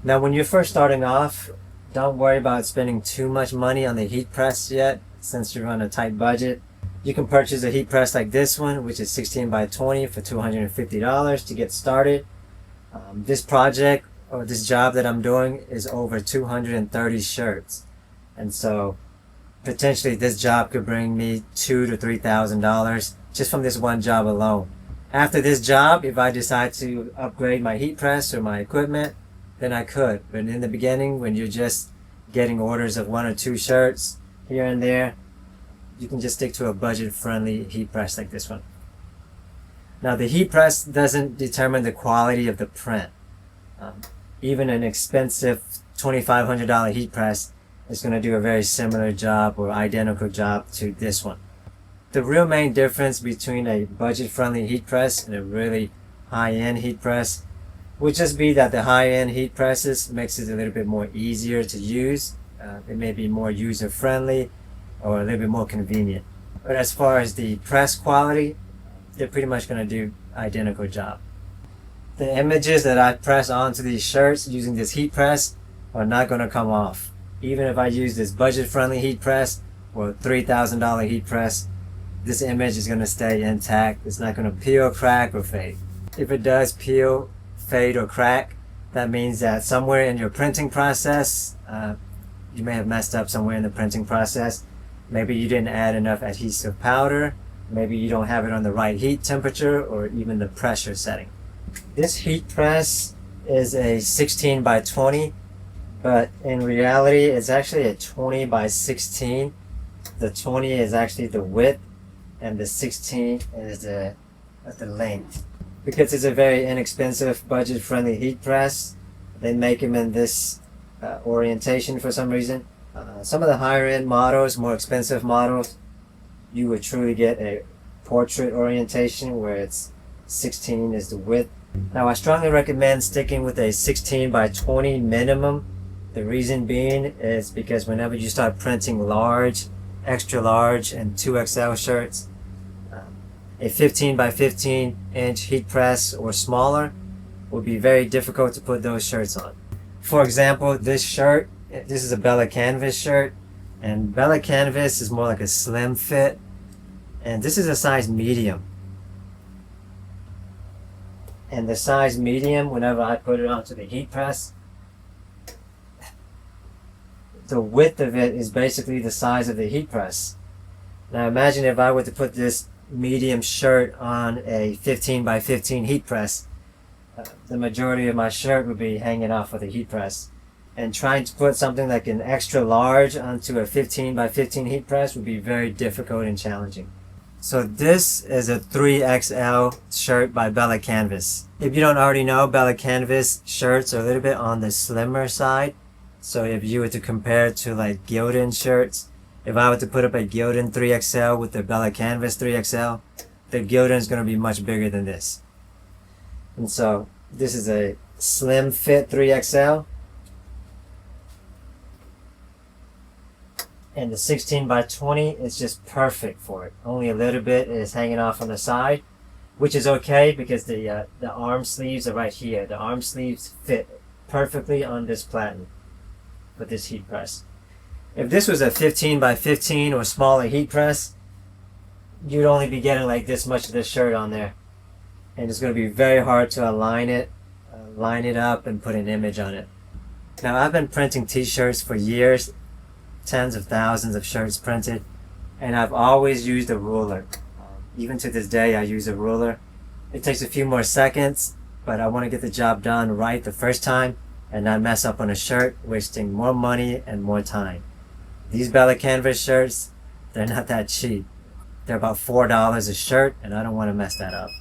Now, when you're first starting off, don't worry about spending too much money on the heat press yet, since you're on a tight budget. You can purchase a heat press like this one, which is 16 by 20 for $250 to get started. This project or this job that I'm doing is over 230 shirts. And so potentially this job could bring me $2,000 to $3,000 just from this one job alone. After this job, if I decide to upgrade my heat press or my equipment, then I could. But in the beginning, when you're just getting orders of 1 or 2 shirts here and there, you can just stick to a budget-friendly heat press like this one. Now, the heat press doesn't determine the quality of the print. Even an expensive $2,500 heat press is going to do a very similar job or identical job to this one. The real main difference between a budget-friendly heat press and a really high-end heat press would just be that the high-end heat presses makes it a little bit more easier to use. It may be more user-friendly or a little bit more convenient. But as far as the press quality, they're pretty much going to do identical job. The images that I press onto these shirts using this heat press are not going to come off. Even if I use this budget-friendly heat press or $3,000 heat press, this image is going to stay intact. It's not going to peel, crack, or fade. If it does peel, fade, or crack, that means that somewhere in your printing process, you may have messed up somewhere in the printing process. Maybe you didn't add enough adhesive powder. Maybe you don't have it on the right heat temperature or even the pressure setting. This heat press is a 16 by 20, but in reality it's actually a 20 by 16. The 20 is actually the width and the 16 is the length. Because it's a very inexpensive, budget-friendly heat press, they make them in this orientation for some reason. Some of the higher-end models, more expensive models, you would truly get a portrait orientation where it's 16 is the width. Now, I strongly recommend sticking with a 16 by 20 minimum. The reason being is because whenever you start printing large, extra large, and 2XL shirts, a 15 by 15 inch heat press or smaller would be very difficult to put those shirts on. For example, this shirt, this is a Bella Canvas shirt, and Bella Canvas is more like a slim fit, and this is a size medium. And the size medium, whenever I put it onto the heat press, the width of it is basically the size of the heat press. Now imagine if I were to put this medium shirt on a 15 by 15 heat press. The majority of my shirt would be hanging off of the heat press. And trying to put something like an extra large onto a 15 by 15 heat press would be very difficult and challenging. So this is a 3XL shirt by Bella Canvas. If you don't already know, Bella Canvas shirts are a little bit on the slimmer side. So if you were to compare it to like Gildan shirts, if I were to put up a Gildan 3XL with the Bella Canvas 3XL, the Gildan is going to be much bigger than this. And so this is a slim fit 3XL. And the 16 by 20 is just perfect for it. Only a little bit is hanging off on the side, which is okay because the arm sleeves are right here. The arm sleeves fit perfectly on this platen with this heat press. If this was a 15 by 15 or smaller heat press, you'd only be getting like this much of this shirt on there. And it's going to be very hard to align it, line it up, and put an image on it. Now, I've been printing t-shirts for years, tens of thousands of shirts printed, and I've always used a ruler. Even to this day, I use a ruler. It takes a few more seconds, but I want to get the job done right the first time and not mess up on a shirt, wasting more money and more time. These Bella Canvas shirts, they're not that cheap. They're about $4 a shirt, and I don't want to mess that up.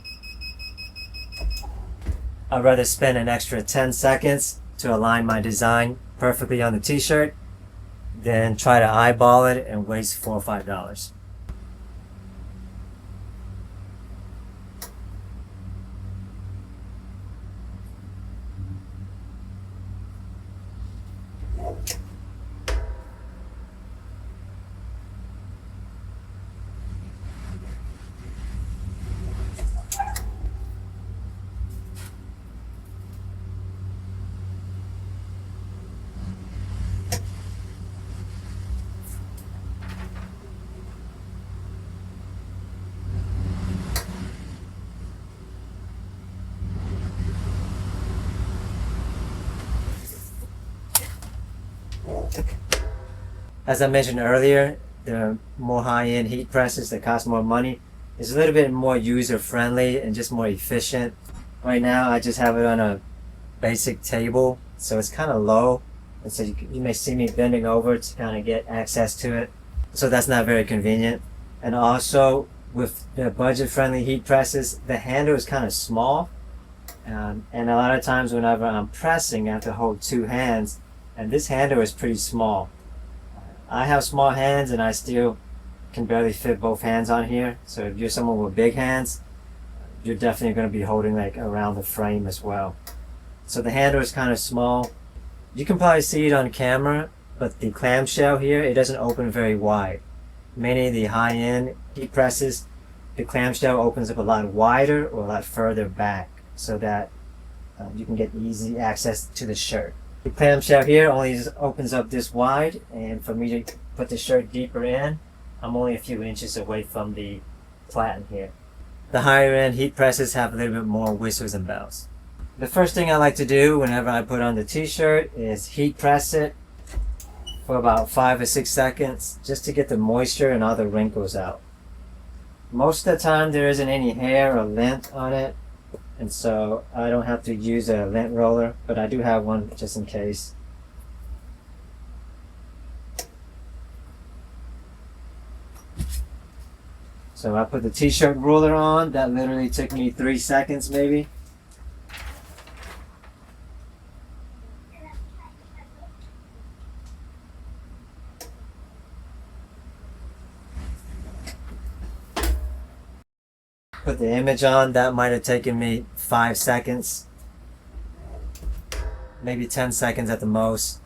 I'd rather spend an extra 10 seconds to align my design perfectly on the t-shirt than try to eyeball it and waste $4 or $5. As I mentioned earlier, the more high-end heat presses that cost more money is a little bit more user-friendly and just more efficient. Right now I just have it on a basic table, so it's kind of low, and so you may see me bending over to kind of get access to it, so that's not very convenient. And also with the budget-friendly heat presses, the handle is kind of small, and a lot of times whenever I'm pressing, I have to hold two hands, and this handle is pretty small. I have small hands and I still can barely fit both hands on here, so if you're someone with big hands, you're definitely going to be holding like around the frame as well. So the handle is kind of small. You can probably see it on camera, but the clamshell here, it doesn't open very wide. Many of the high-end heat presses, the clamshell opens up a lot wider or a lot further back so that you can get easy access to the shirt. The clamshell here only opens up this wide, and for me to put the shirt deeper in, I'm only a few inches away from the platen here. The higher end heat presses have a little bit more whistles and bells. The first thing I like to do whenever I put on the t-shirt is heat press it for about 5 or 6 seconds just to get the moisture and all the wrinkles out. Most of the time there isn't any hair or lint on it, and so I don't have to use a lint roller, but I do have one just in case. So I put the t-shirt ruler on. That literally took me 3 seconds maybe. Put the image on. That might have taken me 5 seconds, maybe 10 seconds at the most.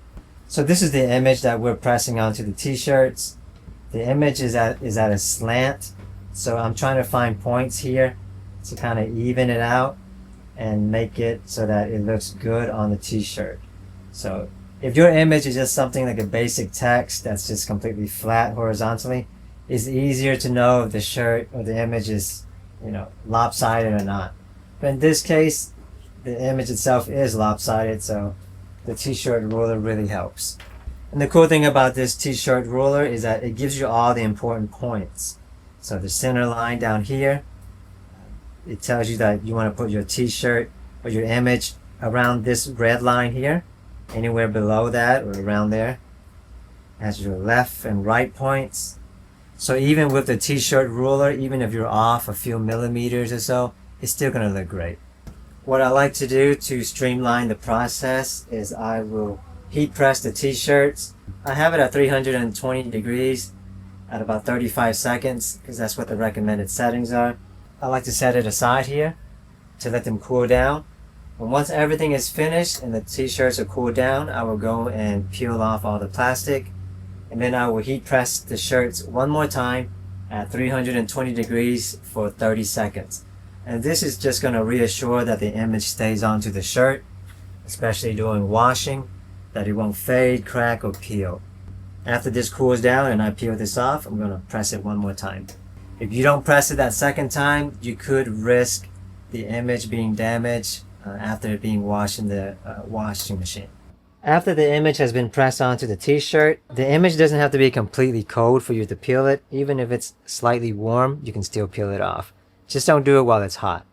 So this is the image that we're pressing onto the t-shirts. The image is at a slant, so I'm trying to find points here to kind of even it out and make it so that it looks good on the t-shirt. So if your image is just something like a basic text that's just completely flat horizontally, it's easier to know if the shirt or the image is, lopsided or not. But in this case, the image itself is lopsided, so the t-shirt ruler really helps. And the cool thing about this t-shirt ruler is that it gives you all the important points. So the center line down here, it tells you that you want to put your t-shirt or your image around this red line here. Anywhere below that or around there. Has your left and right points. So even with the t-shirt ruler, even if you're off a few millimeters or so, it's still going to look great. What I like to do to streamline the process is I will heat press the t-shirts. I have it at 320 degrees at about 35 seconds because that's what the recommended settings are. I like to set it aside here to let them cool down. And once everything is finished and the t-shirts are cooled down, I will go and peel off all the plastic. And then I will heat press the shirts one more time at 320 degrees for 30 seconds. And this is just going to reassure that the image stays onto the shirt, especially during washing, that it won't fade, crack, or peel. After this cools down and I peel this off, I'm going to press it one more time. If you don't press it that second time, you could risk the image being damaged after it being washed in the washing machine. After the image has been pressed onto the t-shirt, the image doesn't have to be completely cold for you to peel it. Even if it's slightly warm, you can still peel it off. Just don't do it while it's hot.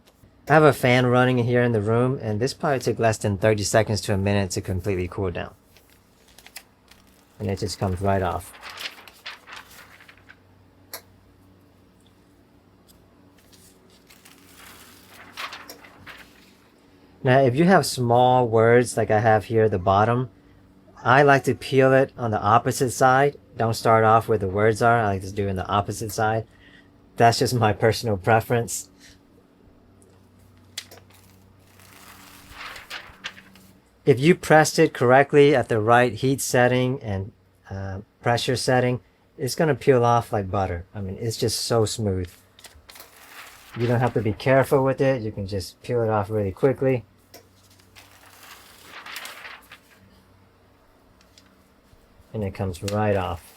I have a fan running here in the room, and this probably took less than 30 seconds to a minute to completely cool down. And it just comes right off. Now, if you have small words like I have here at the bottom, I like to peel it on the opposite side. Don't start off where the words are. I like to do it on the opposite side. That's just my personal preference. If you pressed it correctly at the right heat setting and pressure setting, it's going to peel off like butter. I mean, it's just so smooth. You don't have to be careful with it. You can just peel it off really quickly. And it comes right off.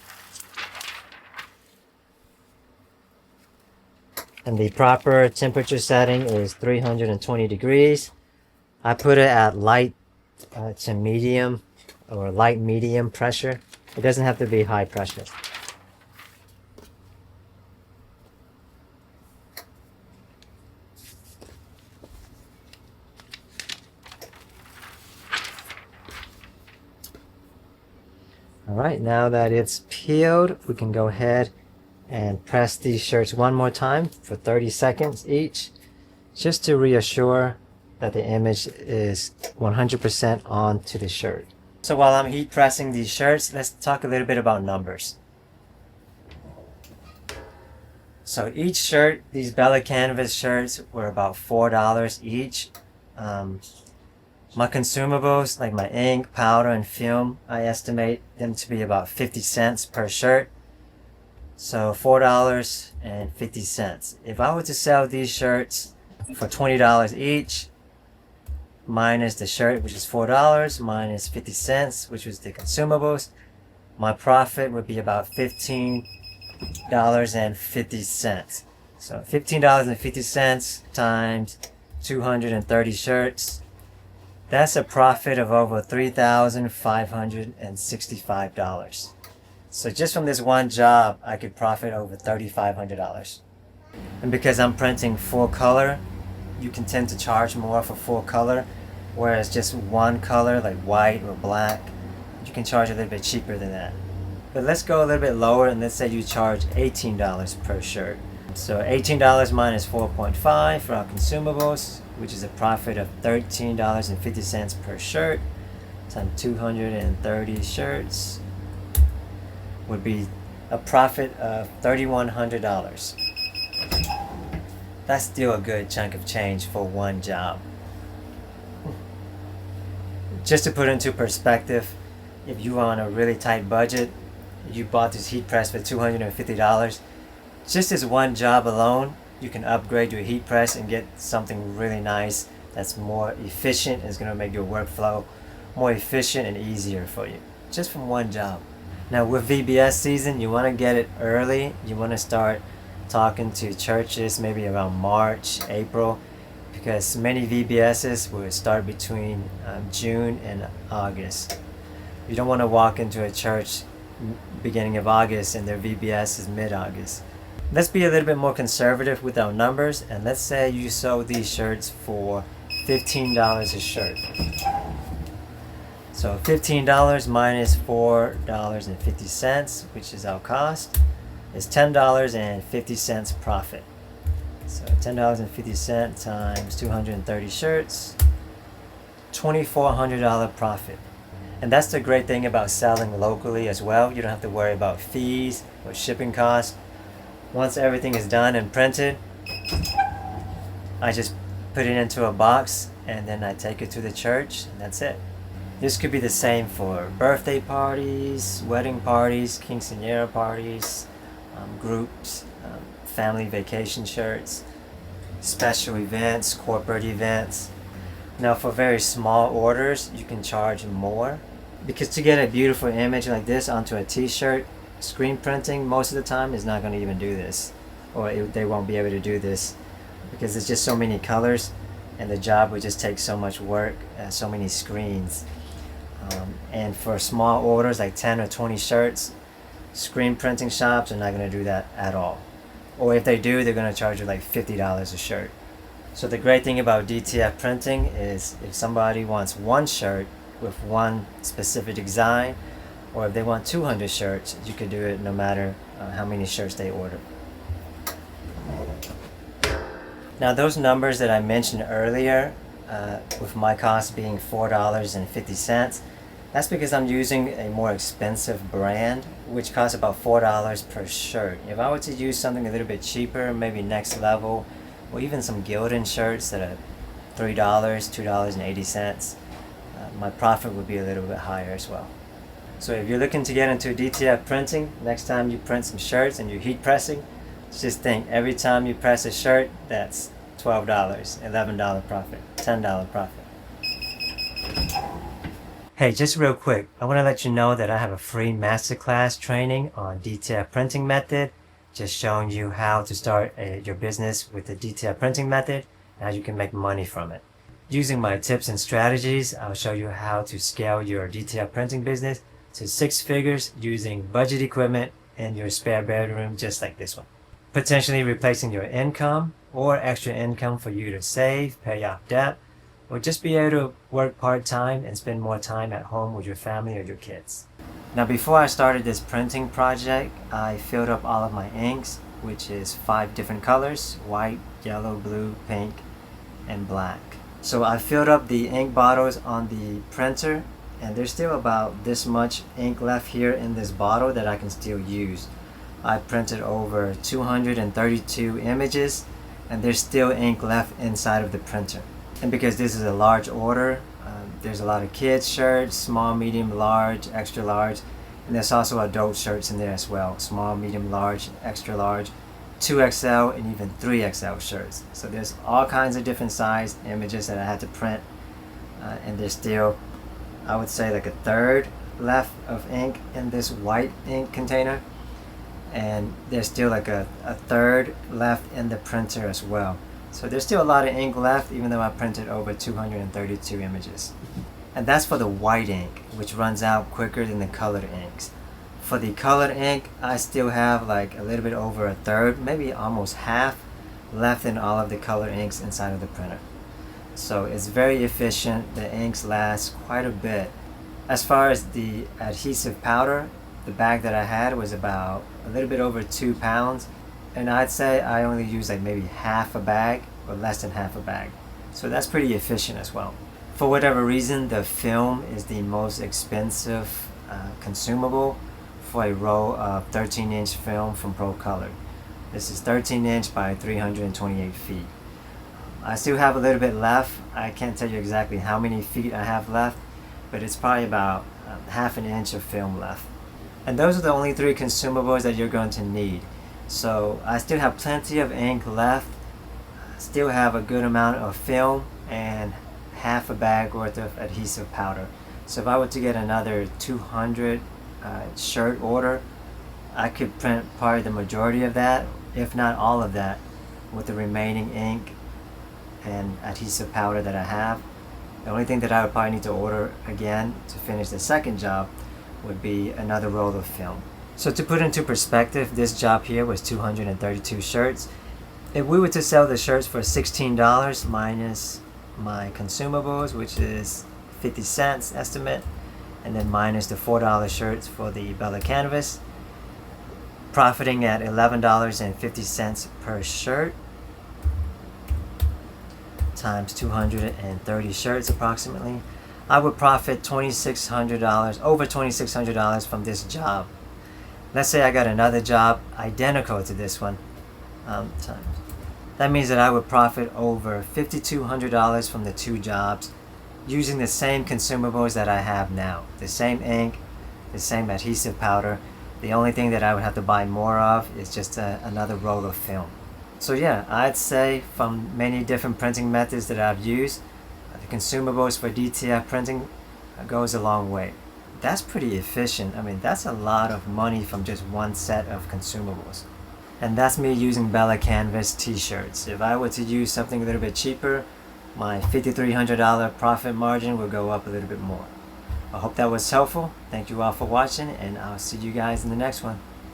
And the proper temperature setting is 320 degrees. I put it at light to medium or light medium pressure. It doesn't have to be high pressure. Alright, now that it's peeled, we can go ahead and press these shirts one more time for 30 seconds each, just to reassure that the image is 100% onto the shirt. So while I'm heat pressing these shirts, let's talk a little bit about numbers. So each shirt, these Bella Canvas shirts were about $4 each. My consumables, like my ink, powder, and film, I estimate them to be about 50 cents per shirt. So $4.50. If I were to sell these shirts for $20 each, minus the shirt, which is $4, minus 50 cents, which was the consumables, my profit would be about $15.50. So $15.50 times 230 shirts. That's a profit of over $3,565. So just from this one job, I could profit over $3,500. And because I'm printing full color, you can tend to charge more for full color, whereas just one color, like white or black, you can charge a little bit cheaper than that. But let's go a little bit lower, and let's say you charge $18 per shirt. So $18 minus 4.5 for our consumables, which is a profit of $13.50 per shirt, times 230 shirts, would be a profit of $3,100. That's still a good chunk of change for one job. Just to put into perspective, if you are on a really tight budget, you bought this heat press for $250, just this one job alone, you can upgrade your heat press and get something really nice that's more efficient. It's going to make your workflow more efficient and easier for you, just from one job. Now with VBS season, you want to get it early. You want to start talking to churches maybe around March, April, because many VBSs will start between June and August. You don't want to walk into a church beginning of August and their VBS is mid-August. Let's be a little bit more conservative with our numbers, and let's say you sold these shirts for $15 a shirt. So $15 minus $4.50, which is our cost, is $10.50 profit. So $10.50 times 230 shirts, $2,400 profit. And that's the great thing about selling locally as well. You don't have to worry about fees or shipping costs. Once everything is done and printed, I just put it into a box and then I take it to the church, and that's it. This could be the same for birthday parties, wedding parties, quinceañera parties, groups, family vacation shirts, special events, corporate events. Now for very small orders, you can charge more, because to get a beautiful image like this onto a t-shirt, screen printing most of the time is not going to even do this, or they won't be able to do this because there's just so many colors and the job would just take so much work, so many screens. And for small orders like 10 or 20 shirts, screen printing shops are not going to do that at all. Or if they do, they're going to charge you like $50 a shirt. So the great thing about DTF printing is if somebody wants one shirt with one specific design, or if they want 200 shirts, you could do it no matter how many shirts they order. Now those numbers that I mentioned earlier, with my cost being $4.50, that's because I'm using a more expensive brand, which costs about $4 per shirt. If I were to use something a little bit cheaper, maybe Next Level, or even some Gildan shirts that are $3, $2.80, my profit would be a little bit higher as well. So if you're looking to get into DTF printing, next time you print some shirts and you're heat pressing, just think every time you press a shirt, that's $12, $11 profit, $10 profit. Hey, just real quick, I want to let you know that I have a free masterclass training on DTF printing method, just showing you how to start your business with the DTF printing method and how you can make money from it. Using my tips and strategies, I'll show you how to scale your DTF printing business to 6 figures using budget equipment in your spare bedroom just like this one. Potentially replacing your income or extra income for you to save, pay off debt, or just be able to work part-time and spend more time at home with your family or your kids. Now before I started this printing project, I filled up all of my inks, which is 5 different colors: white, yellow, blue, pink, and black. So I filled up the ink bottles on the printer, and there's still about this much ink left here in this bottle that I can still use. I printed over 232 images, and there's still ink left inside of the printer. And because this is a large order, there's a lot of kids shirts, small, medium, large, extra large, and there's also adult shirts in there as well: small, medium, large, extra large, 2XL, and even 3XL shirts. So there's all kinds of different size images that I had to print, and there's still, I would say, like a third left of ink in this white ink container, and there's still like a third left in the printer as well. So there's still a lot of ink left, even though I printed over 232 images. And that's for the white ink, which runs out quicker than the colored inks. For the colored ink, I still have like a little bit over a third, maybe almost half, left in all of the colored inks inside of the printer. So it's very efficient. The inks last quite a bit. As far as the adhesive powder, the bag that I had was about a little bit over 2 pounds. And I'd say I only use like maybe half a bag or less than half a bag. So that's pretty efficient as well. For whatever reason, the film is the most expensive consumable for a roll of 13-inch film from Pro Color. This is 13-inch by 328 feet. I still have a little bit left. I can't tell you exactly how many feet I have left, but it's probably about half an inch of film left. And those are the only 3 consumables that you're going to need. So I still have plenty of ink left, still have a good amount of film, and half a bag worth of adhesive powder. So if I were to get another 200 shirt order, I could print probably the majority of that, if not all of that, with the remaining ink and adhesive powder that I have. The only thing that I would probably need to order again to finish the second job would be another roll of film. So to put into perspective, this job here was 232 shirts. If we were to sell the shirts for $16 minus my consumables, which is 50 cents estimate, and then minus the $4 shirts for the Bella canvas, profiting at $11.50 per shirt times 230 shirts approximately, I would profit $2,600, over $2,600 from this job. Let's say I got another job identical to this one, that means that I would profit over $5,200 from the 2 jobs using the same consumables that I have now. The same ink, the same adhesive powder. The only thing that I would have to buy more of is just another roll of film. So yeah, I'd say from many different printing methods that I've used, the consumables for DTF printing goes a long way. That's pretty efficient. I mean, that's a lot of money from just one set of consumables. And that's me using Bella Canvas t-shirts. If I were to use something a little bit cheaper, my $5,300 profit margin would go up a little bit more. I hope that was helpful. Thank you all for watching, and I'll see you guys in the next one.